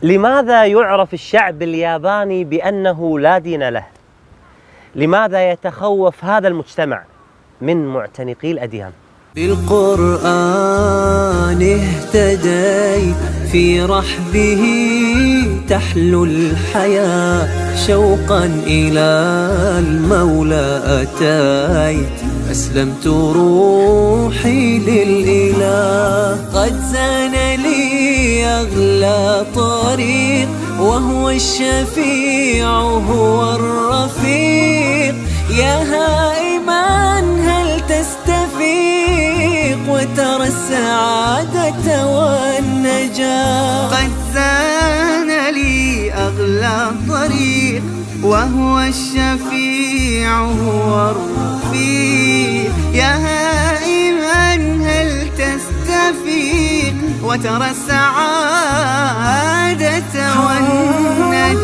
لماذا يعرف الشعب الياباني بأنه لا دين له؟ لماذا يتخوف هذا المجتمع من معتنقي الأديان؟ بالقرآن اهتديت في رحبه تحلو الحياة شوقا إلى المولى أتيت أسلمت روحي للإله قد زان لي أغلى طريق وهو الشفيع هو الرفيق يا هائما هل تستفيق وترى السعادة والنجاة قد زان لي أغلى طريق وهو الشفيع هو الرفيق يا هائما هل تستفيق وترى السعادة والنجاة.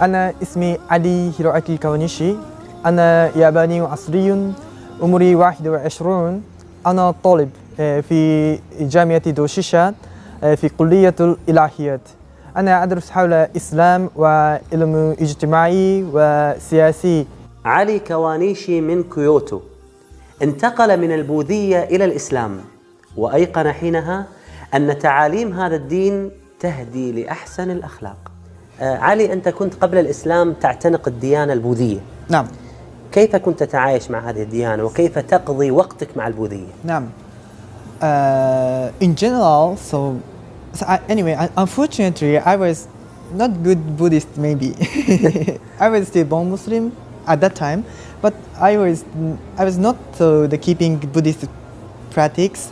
أنا اسمي علي هيروأكي كوانيشي. أنا ياباني أصلي. عمري 21. أنا طالب في جامعة دوشيشا في كلية الإلهيات. أنا أدرس حول الإسلام وعلم اجتماعي وسياسي. علي كوانيشي من كيوتو انتقل من البوذية إلى الإسلام، وأيقن حينها أن تعاليم هذا الدين تهدي لأحسن الأخلاق. علي، أنت كنت قبل الإسلام تعتنق الديانة البوذية. نعم. كيف كنت تتعايش مع هذه الديانة وكيف تقضي وقتك مع البوذية؟ نعم. In general, anyway, unfortunately, I was not good Buddhist maybe. I was still born Muslim at that time, but I was not the keeping Buddhist practice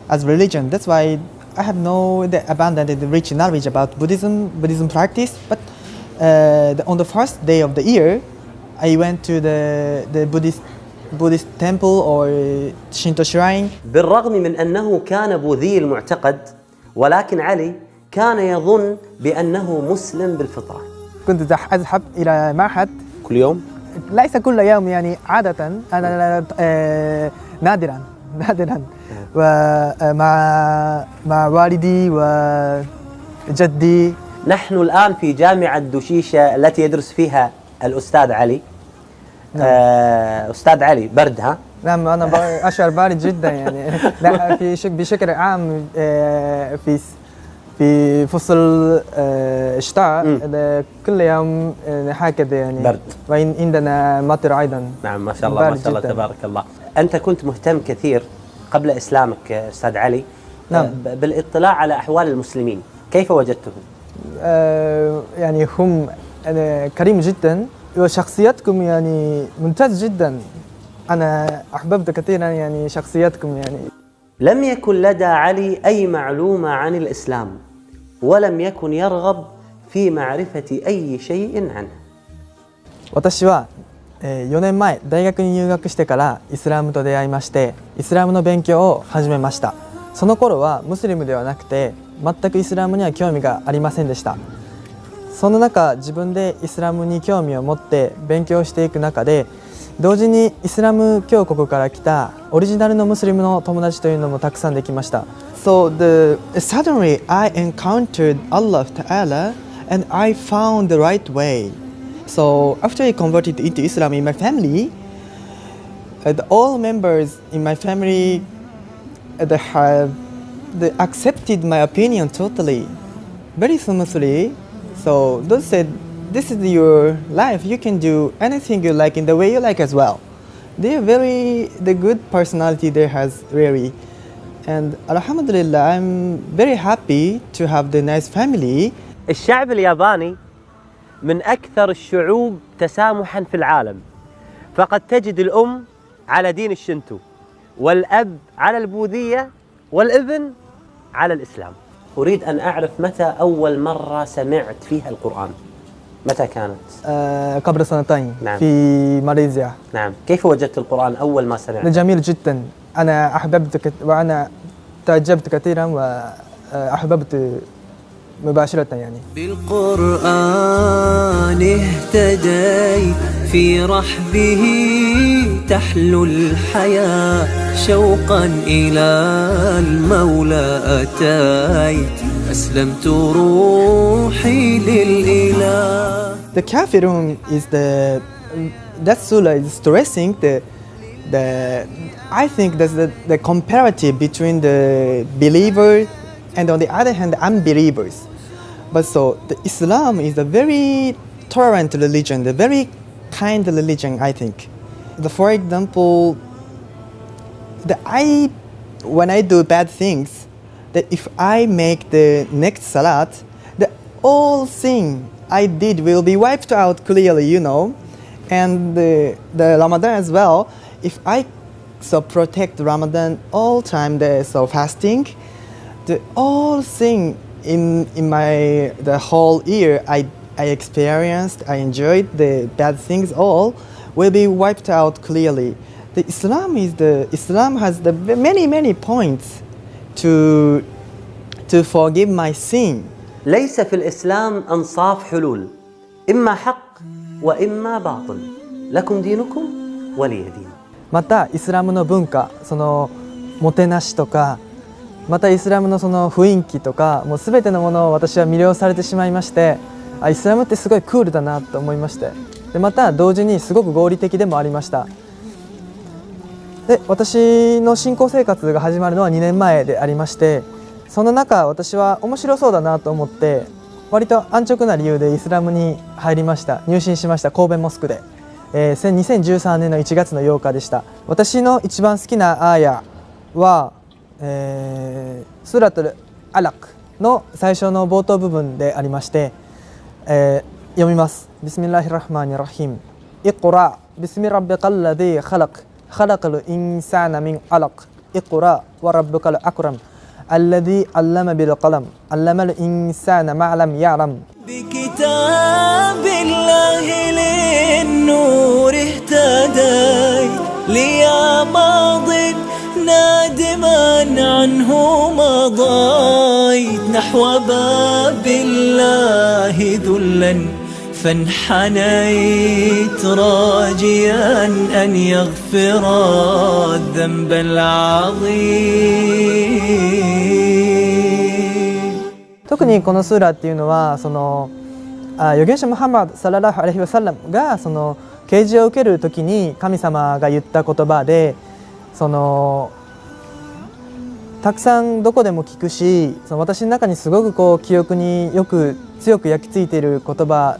as religion. That's why I have abandoned the rich knowledge about Buddhism practice. But on the first day of the year, I went to the Buddhist temple or Shinto shrine. بالرغم من أنه كان بوذي المعتقد، ولكن علي كان يظن بأنه مسلم بالفطرة. كنت أذهب إلى معهد كل يوم؟ ليس كل يوم، يعني عادة. أنا نادرا مع والدي وجدي. نحن الآن في جامعة دوشيشا التي يدرس فيها الأستاذ علي. نعم. أستاذ علي، برد ها؟ نعم، أنا أشعر بارد جدا يعني. لا، بشكل عام في فصل الشتاء كل يوم هكذا يعني. برد. وإن عندنا مطر أيضا. نعم، ما شاء الله ما شاء الله تبارك الله. أنت كنت مهتم كثير قبل إسلامك أستاذ علي. نعم. بالاطلاع على أحوال المسلمين، كيف وجدتهم؟ يعني هم كريم جدا وشخصيتكم يعني ممتاز جدا. أنا أحببت كثيرا يعني شخصيتكم يعني. لم يكن لدى علي أي معلومة عن الإسلام، ولم يكن يرغب في معرفة أي شيء عنه. 私は4年前大学に入学してからイスラムと出会いまして、イスラムの勉強を始めました。その頃はムスリムではなくて全くイスラムには興味がありませんでした。その中、自分でイスラムに興味を持って勉強していく中で、同時にイスラム教国から来たオリジナルのムスリムの友達というのもたくさんできました。Suddenly I encountered Allah Ta'ala and I found the right way. So after I converted into Islam in my family, all members in my family they accepted my opinion totally, very smoothly. So those said, this is your life, you can do anything you like in the way you like as well. The good personality there has really. And Alhamdulillah, I'm very happy to have the nice family. الشعب الياباني من أكثر الشعوب تسامحاً في العالم، فقد تجد الأم على دين الشنتو، والأب على البوذية، والابن على الإسلام. أريد أن أعرف متى أول مرة سمعت فيها القرآن؟ متى كانت؟ قبل سنتين. نعم. في ماليزيا. نعم. كيف وجدت القرآن أول ما سمعت؟ جميل جدا. أنا أحببت وأنا تعجبت كثيرا وأحببت مباشرة يعني. بالقرآن اهتديت في رحبه تحلو الحياة شوقا إلى المولى أتيت أسلمت روحي للإله. The Kafirun is that surah is stressing I think that's the comparative between the believers and on the other hand the unbelievers. But so the Islam is a very tolerant religion, the very kind religion, I think. For example, when I do bad things, that if I make the next salat, the all sin I did will be wiped out clearly, you know. And the Ramadan as well, if I protect Ramadan all time, so fasting, the all sin in the whole year I experienced, I enjoyed the bad things all will be wiped out clearly. The Islam has the many points to forgive my sin. ليس في الإسلام أنصاف حلول، إما حق وإما باطل، لكم دينكم ولي دين. またイスラムの文化、そのもてなしとか、またイスラムのその雰囲気とか、もう全てのものを私は魅了されてしまいまして、イスラムってすごいクールだなと思いまして、でまた同時にすごく合理的でもありました。で私の信仰生活が始まるのは2年前でありまして、その中私は面白そうだなと思って割と安直な理由でイスラムに入りました。入信しました。神戸モスクで、2013年の1月の8日でした。私の一番好きなアーヤは、スラトルアラクの最初の冒頭部分でありまして、読みます。ビスミルラヒルラフマニルラヒム。イクラビスミラビカルラディカラクカラクルインサナミンアラクイクラワラブカルアクラムالذي علم بالقلم علم الإنسان ما لم يعلم. بكتاب الله للنور اهتديت ليا ماض نادما عنه مضيت نحو باب الله ذلا فانحنيت راجيا أن يغفر الذنب العظيم. 特にこのスーラっていうのはその預言者ムハンマドサララフアレヒワサラムがその啓示を受ける時に神様が言った言葉で、そのたくさんどこでも聞くし、その私の中にすごくこう記憶によく強く焼き付いている言葉、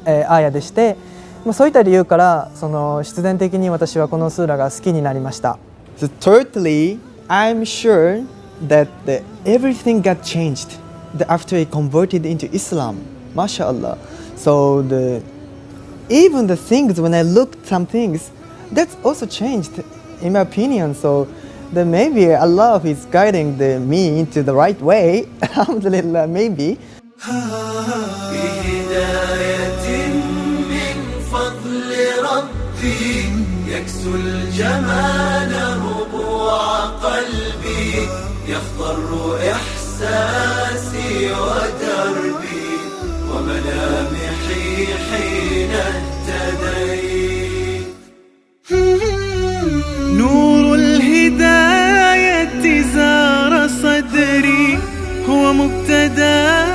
アーヤでして、そういった理由からその必然的に私はこのスーラが好きになりました。So thirdly, I'm sure that everything got changed after he converted into Islam. MashaAllah. So even the things when I looked some things, that's also changed in my opinion. So that maybe Allah is guiding me into the right way. Alhamdulillah, maybe. يكسو الجمال ربوع قلبي يخضر إحساسي ودربي وملامحي حين اهتديت. نور الهداية زار صدري هو مبتدأ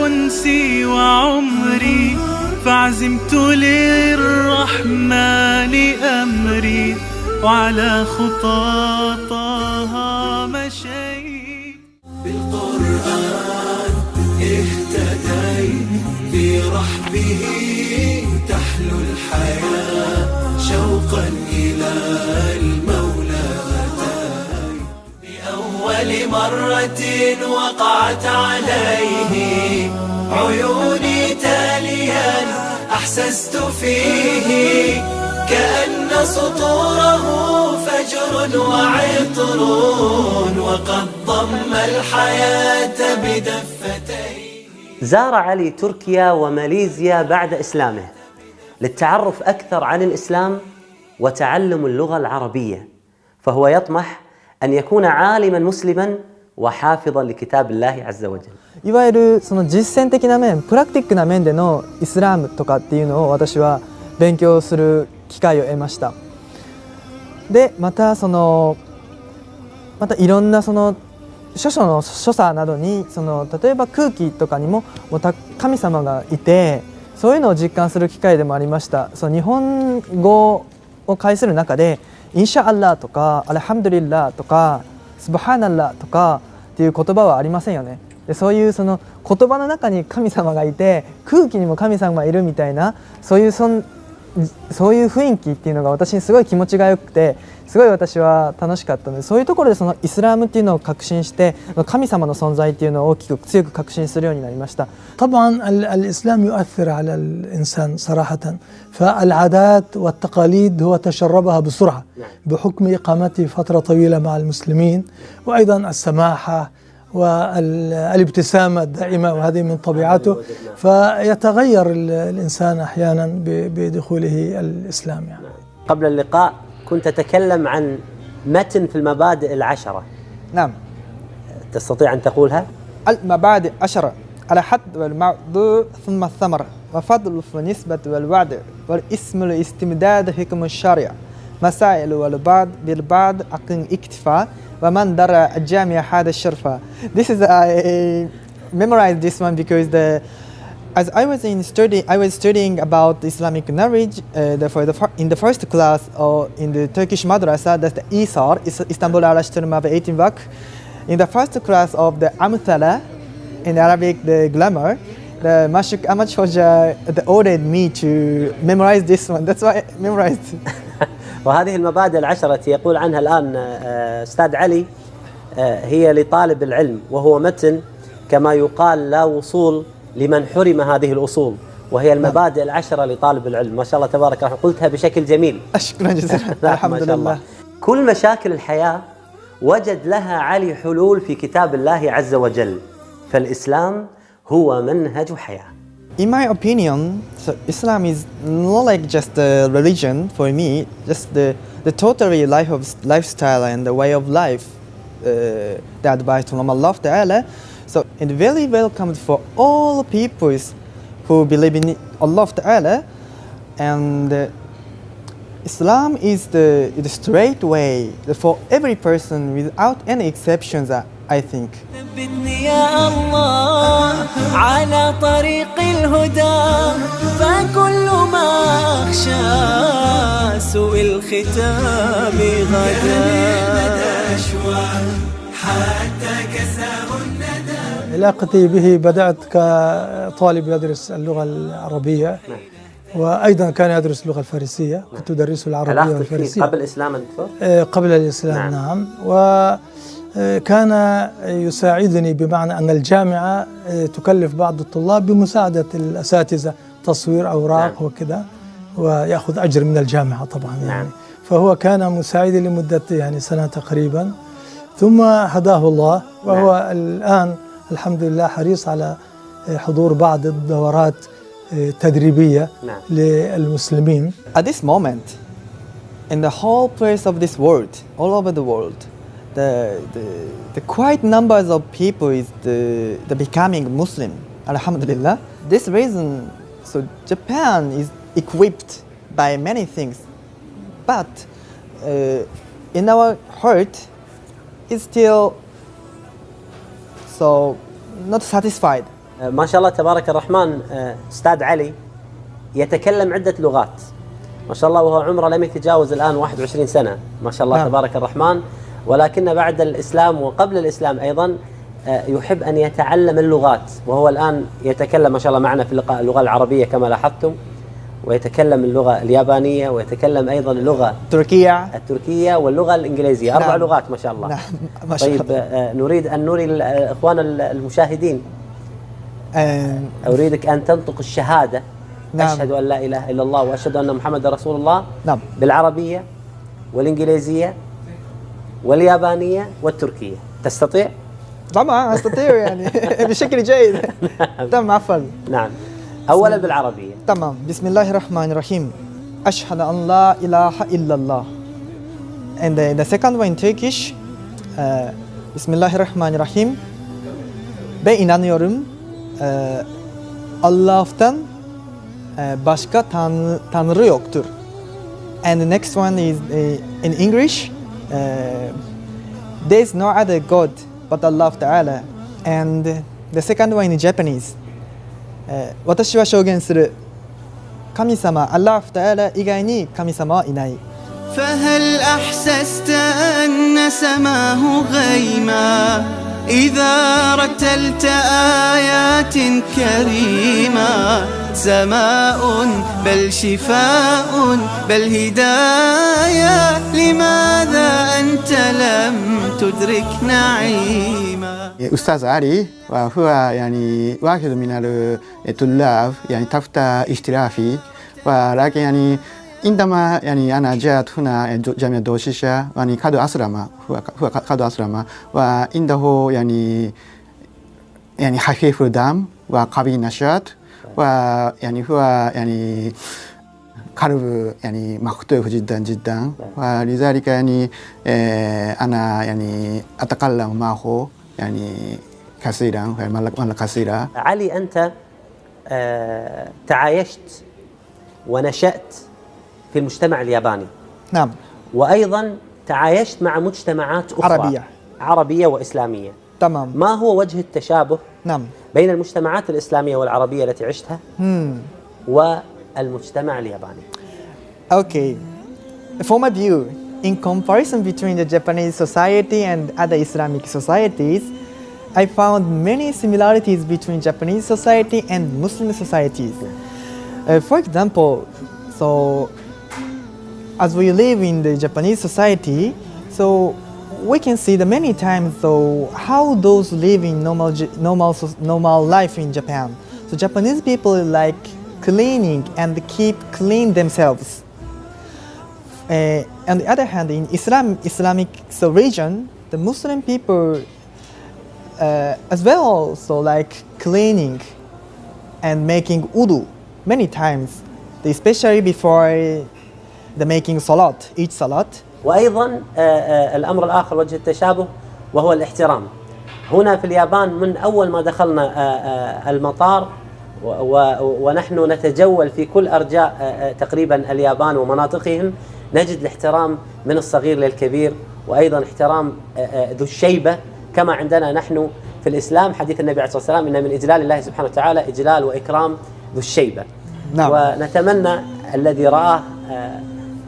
أنسي وعمري فعزمت للرحمن أمري وعلى خطاطها مشيت. بالقرآن اهتديت في رحبه تحلو الحياة شوقا إلى المولى أتيت. بأول مرة وقعت عليه عيوني تاليا أحسست فيه كأن سطوره فجر وعطر وقد ضم الحياة بدفتيه. زار علي تركيا وماليزيا بعد إسلامه للتعرف أكثر عن الإسلام وتعلم اللغة العربية، فهو يطمح أن يكون عالما مسلما وحافظا لكتاب الله عز وجل. いわゆるその実践的な面、プラクティックな面でのイスラームとかっていうのを私は勉強する機会を得ました。でまたいろんな書査などに例えば空気とかにも神様がいて、そういうのを実感する機会でもありました。日本語を介する中でインシャアッラーとかアルハムドリッラーとかスブハナッラーとかっていう言葉はありませんよね。でそういう言葉の中に神様がいて、空気にも神様がいるみたいな、そういう雰囲気っていうのが私にすごい気持ちがよくて、すごい私は楽しかったので、そういうところでイスラームっていうのを確信して、神様の存在っていうのを大きく強く確信するようになりました。طبعا الإسلام يؤثر على الإنسان صراحة، فالعادات والتقاليد هو تشربها بسرعة بحكم إقامته فترة طويلة مع المسلمين، وأيضا السماحة والابتسامة الدائمة، وهذه من طبيعته، فيتغير الإنسان أحيانا بدخوله الإسلام يعني. قبل اللقاء كنت تتكلم عن متن في المبادئ العشرة. نعم. تستطيع أن تقولها؟ المبادئ 10: الحد والموضوع ثم الثمر وفضل النسبة والوعد والاسم الاستمداد حكم الشرع مسائل والبعض بالبعض أقن اكتفاء ومن درى الجامع هذا الشرفة. This is I memorized this one because as I was studying about Islamic knowledge in the first class or in the Turkish madrasa, that's the İsar, İstanbul Araştırma ve Eğitim Vakfı. In the first class of the Amthala, in Arabic the grammar, the Mashuk Ahmad Hoja ordered me to memorize this one. That's why I memorized. وهذه المبادئ العشرة التي يقول عنها الآن أستاذ علي هي لطالب العلم، وهو متن كما يقال لا وصول لمن حرم هذه الأصول، وهي المبادئ العشرة لطالب العلم. ما شاء الله تبارك الله، قلتها بشكل جميل. شكرا جزيلا. الحمد لله. كل مشاكل الحياة وجد لها علي حلول في كتاب الله عز وجل، فالإسلام هو منهج حياة. In my opinion, so Islam is not like just a religion for me, just the totally lifestyle and the way of life, the advice from Allah Ta'ala. So it's very welcome for all peoples who believe in Allah Ta'ala, and Islam is the straight way for every person without any exceptions, I think. ثبتني يا الله على طريق الهدى، فكل ما أخشى سوء الختام غدا. حتى كساه الندى. علاقتي به بدأت كطالب يدرس اللغة العربية، وأيضا كان يدرس اللغة الفارسية، كنت أدرسه العربية والفارسية. قبل الإسلام دكتور؟ قبل الإسلام نعم. وكان يساعدني بمعنى أن الجامعة تكلف بعض الطلاب بمساعدة الأساتذة، تصوير أوراق وكذا، ويأخذ أجر من الجامعة طبعا يعني. فهو كان مساعدي لمدة سنة تقريبا، ثم هداه الله، وهو الآن الحمد لله حريص على حضور بعض الدورات تدريبية للمسلمين. At this moment, in the whole place of this world, all over the world, the quite numbers of people is the becoming Muslim. Alhamdulillah. This reason, so Japan is equipped by many things, but in our heart, is still so not satisfied. ما شاء الله تبارك الرحمن. أستاذ علي يتكلم عدة لغات ما شاء الله، وهو عمره لم يتجاوز الآن 21 سنة ما شاء الله تبارك الرحمن، ولكن بعد الإسلام وقبل الإسلام أيضا يحب أن يتعلم اللغات، وهو الآن يتكلم ما شاء الله معنا في اللقاء اللغة العربية كما لاحظتم، ويتكلم اللغة اليابانية، ويتكلم أيضا اللغة التركية واللغة الإنجليزية. 4 لغات ما شاء الله. نعم ما شاء الله. طيب نريد أن نري الإخوان المشاهدين، أريدك أن تنطق الشهادة. نعم. أشهد أن لا إله إلا الله وأشهد أن محمد رسول الله. نعم. بالعربية والإنجليزية واليابانية والتركية. تستطيع؟ طبعا أستطيع يعني بشكل جيد. تمام عفوا. نعم. أولا بالعربية. تمام. بسم الله الرحمن الرحيم. أشهد أن لا إله إلا الله. And the second one in Turkish. Bismillahirrahmanirrahim. Ben inanıyorum Allah'tan başka tanrı yoktur. And the next one is in English, there is no other God but Allah Ta'ala. And the second one in Japanese, 私は証言する神様 Allah Ta'ala 以外に神様はいない。 فهل أحسست أن سماه غيما إذا رتلت آيات كريمة سماء بل شفاء بل هداية لماذا أنت لم تدرك نعيما أستاذ علي وهو يعني واحد من الطلاب يعني تحت اشترافي ولكن يعني عندما يعني أنا جاءت هنا جامعة دوشيشة يعني قد أسلم هو قد أسلم وعنده يعني خفيف الدم وقوي نشاط ويعني هو يعني قلب يعني مفتوح جدا جدا ولذلك يعني أنا يعني أتكلم معه يعني كثيرا مرة كثيرة. علي أنت تعايشت ونشأت في المجتمع الياباني. نعم. وأيضا تعايشت مع مجتمعات أخرى عربية وإسلامية. تمام. ما هو وجه التشابه نعم. بين المجتمعات الإسلامية والعربية التي عشتها والمجتمع الياباني؟ Okay. From my view, in comparison between the Japanese society and other Islamic societies, I found many similarities between Japanese society and Muslim societies. For example, so as we live in the Japanese society, so we can see the many times so how those live in normal life in Japan. So Japanese people like cleaning and keep clean themselves. On the other hand, in Islamic region, the Muslim people as well also like cleaning and making wudu many times, especially before the making salat, each salat. وأيضا الأمر الآخر وجه التشابه وهو الاحترام. هنا في اليابان من أول ما دخلنا المطار ونحن نتجول في كل أرجاء تقريبا اليابان ومناطقهم نجد الاحترام من الصغير للكبير وأيضا احترام ذو الشيبة كما عندنا نحن في الإسلام. حديث النبي عليه الصلاة والسلام إن من إجلال الله سبحانه وتعالى إجلال وإكرام ذو الشيبة. نعم. ونتمنى الذي رآه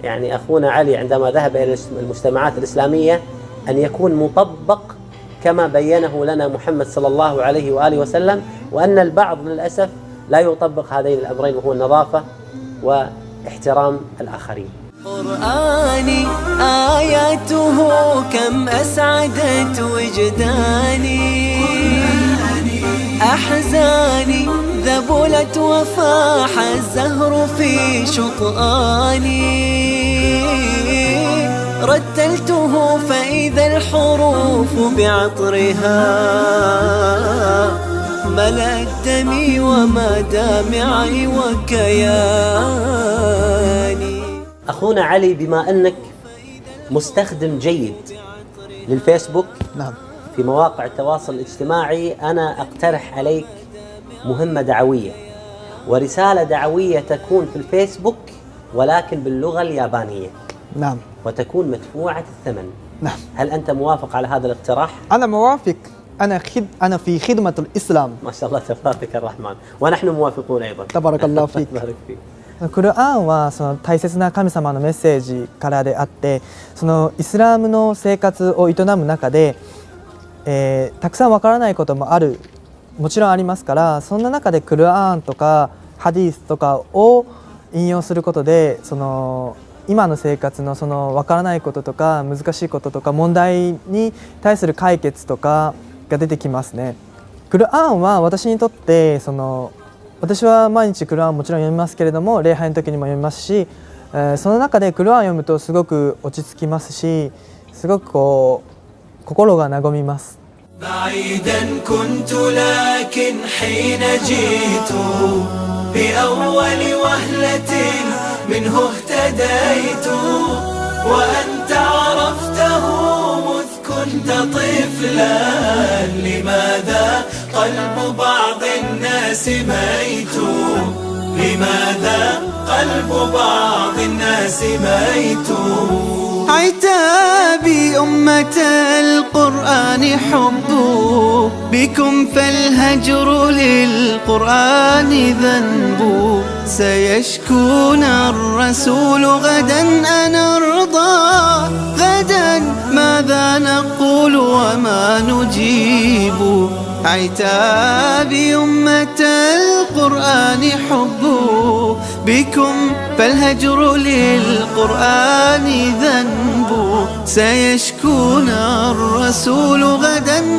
يعني أخونا علي عندما ذهب إلى المجتمعات الإسلامية أن يكون مطبق كما بينه لنا محمد صلى الله عليه وآله وسلم، وأن البعض للأسف لا يطبق هذين الأمرين وهو النظافة واحترام الآخرين. قرآني آياته كم أسعدت وجداني أحزاني ذبلت وفاح الزهر في شطآني رتلته فإذا الحروف بعطرها ملأت دمي ومدامعي وكياني. أخونا علي، بما أنك مستخدم جيد للفيسبوك نعم. في مواقع التواصل الاجتماعي، أنا أقترح عليك مهمة دعوية ورسالة دعوية تكون في الفيسبوك ولكن باللغة اليابانية. نعم. وتكون مدفوعة الثمن. نعم. هل أنت موافق على هذا الاقتراح؟ أنا موافق. أنا في خدمة الإسلام. ما شاء الله تبارك الرحمن، ونحن موافقون أيضا. تبارك الله فيك. بارك فيك. クルアンはその大切な神様のメッセージからであって、そのイスラムの生活を営む中で、たくさんわからないことももちろんありますから、そんな中でクルアンとかハディースとかを引用することで、その今の生活のそのわからないこととか難しいこととか問題に対する解決とかが出てきますね。クルアンは私にとって私は毎日クルアンもちろん読みますけれども、礼拝の時にも読みますし、その中でクルアンを読むとすごく落ち着きますし、すごく心が和みます。بعيدا كنت لكن حين جئت بأول وهلة منه اهتديت وأنت عرفته مذ كنت طفلا لماذا قلب بعض الناس ميت لماذا قلب بعض الناس ميت؟ عتابي أمة القرآن حب بكم فالهجر للقرآن ذنب سيشكون الرسول غدا أنرضى غدا ماذا نقول وما نجيب عتابي أمة القرآن حب بكم فالهجر للقرآن ذنب سيشكون الرسول غدا